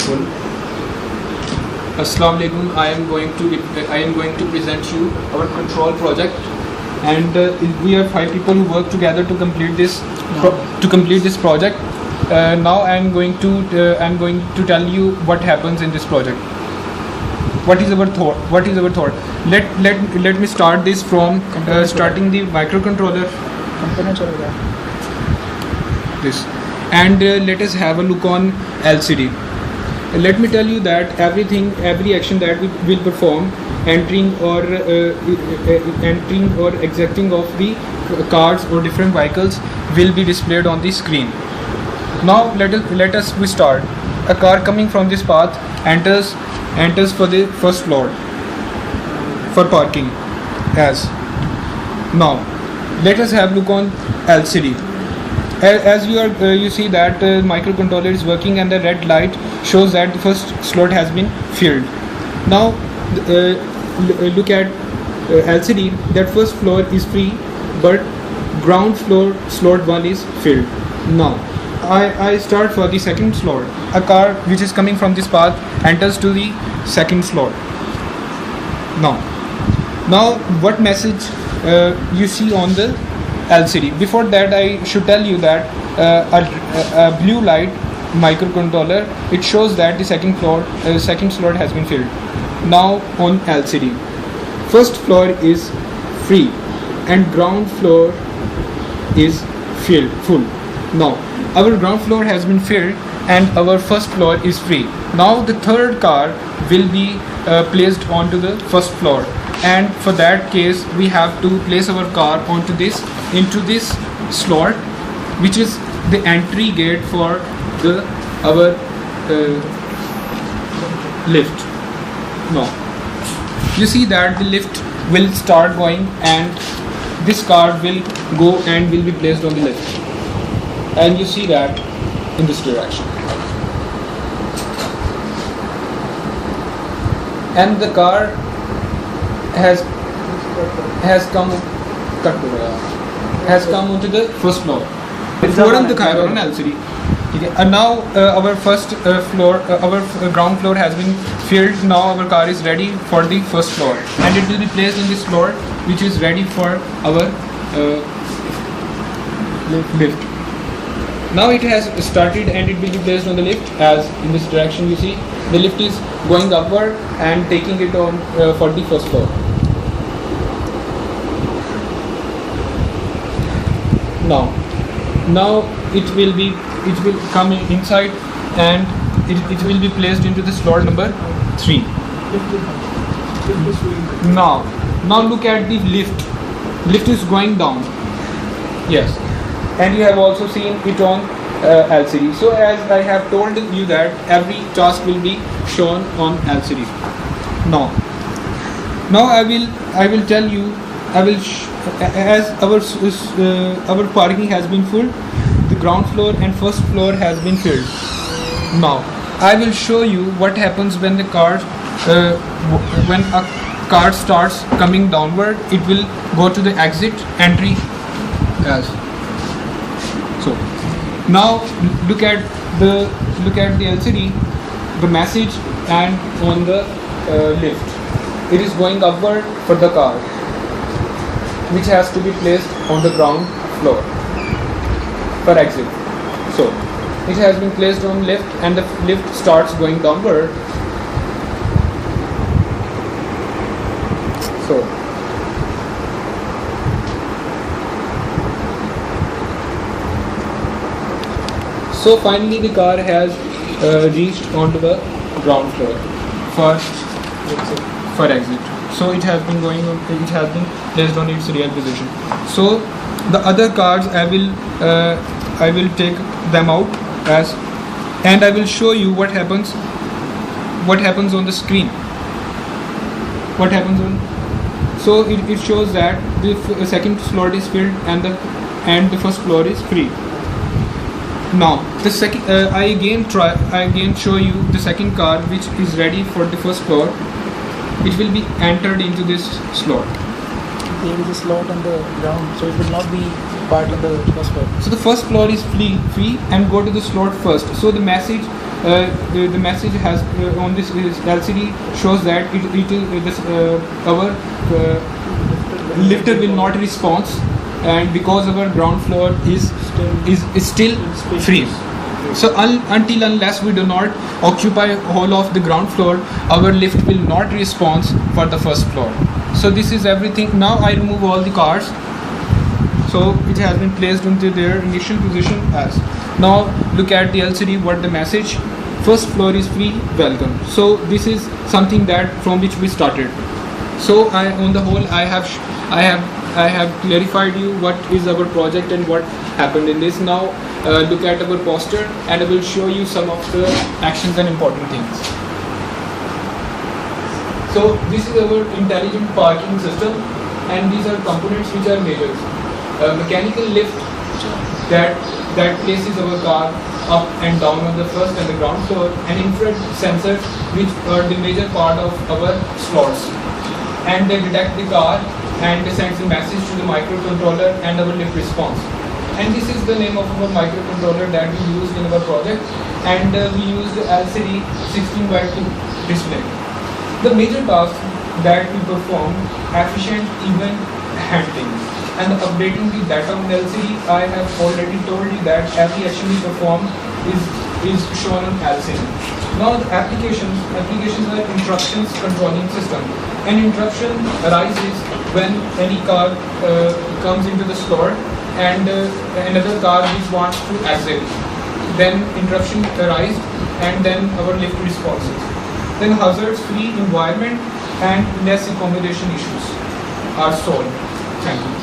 full. Assalamu alaikum. I am going to present you our control project, and we are 5 people who work together to complete this project. Now I am going to tell you what happens in this project. What is our thought? Let me start this from starting the microcontroller. This, and let us have a look on LCD. Let me tell you that every action that we will perform, entering or exiting of the cars or different vehicles, will be displayed on the screen. Now let us start. A car coming from this path enters for the first floor for parking. Now let us have a look on LCD. As you see that microcontroller is working and the red light shows that the first slot has been filled. Now look at LCD. That first floor is free, but ground floor slot 1 is filled. Now I start for the second slot. A car which is coming from this path enters to the second slot. Now what message you see on the LCD? Before that, I should tell you that a blue light microcontroller, it shows that the second slot has been filled. Now on LCD, first floor is free and ground floor is full. Now our ground floor has been filled and our first floor is free. Now the third car will be placed onto the first floor, and for that case we have to place our car into this slot, which is the entry gate for our lift. Now you see that the lift will start going and this car will go and will be placed on the lift, and you see that in this direction, and the car has come onto the first floor. on LCD. And now our first floor, our ground floor has been filled. Now our car is ready for the first floor, and it will be placed in this floor, which is ready for our lift. Now it has started and it will be placed on the lift, as in this direction you see the lift is going upward and taking it on for the first floor. Now it will come inside and it will be placed into the slot number 3. Now look at the lift. Lift is going down. Yes, and you have also seen it on LCD. So as I have told you that every task will be shown on LCD. Now I will tell you. As our parking has been full, the ground floor and first floor has been filled. Now I will show you what happens when when a car starts coming downward. It will go to the exit entry. So now look at the LCD, the message, and on the lift it is going upward for the car, which has to be placed on the ground floor for exit. So it has been placed on lift and the lift starts going downward. So finally the car has reached onto the ground floor for exit. So it has been placed on its real position. So the other cars I will take them out and I will show you what happens on the screen. So it shows that the second slot is filled and the first floor is free. Now the second I again show you the second car, which is ready for the first floor. It will be entered into this slot. There is a slot on the ground, so it will not be part of the first floor. So the first floor is free and go to the slot first. So the message the message has on this LCD shows that our lifter will not respond, and because our ground floor is still free. So unless we do not occupy whole of the ground floor, our lift will not respond for the first floor. So this is everything. Now I remove all the cars. So it has been placed into their initial position as. Now look at the LCD. What the message? First floor is free. Welcome. So this is something that from which we started. So on the whole, I have clarified you what is our project and what happened in this. Now look at our poster, and I will show you some of the actions and important things. So this is our intelligent parking system, and these are components which are major. Mechanical lift that places our car up and down on the first and the ground floor, and infrared sensors which are the major part of our slots, and they detect the car and they send the message to the microcontroller and our lift response. And this is the name of our microcontroller that we used in our project, and we used the LCD 16:2 display. The major task that we perform efficient event handling and updating the data on the LCD. I have already told you that every action we perform is shown on LCD. Now the applications are instructions controlling system. An interruption arises when any car comes into the store and another car which wants to exit. Then interruption arises and then our lift responses. Then hazards-free environment and less accommodation issues are solved. Thank you.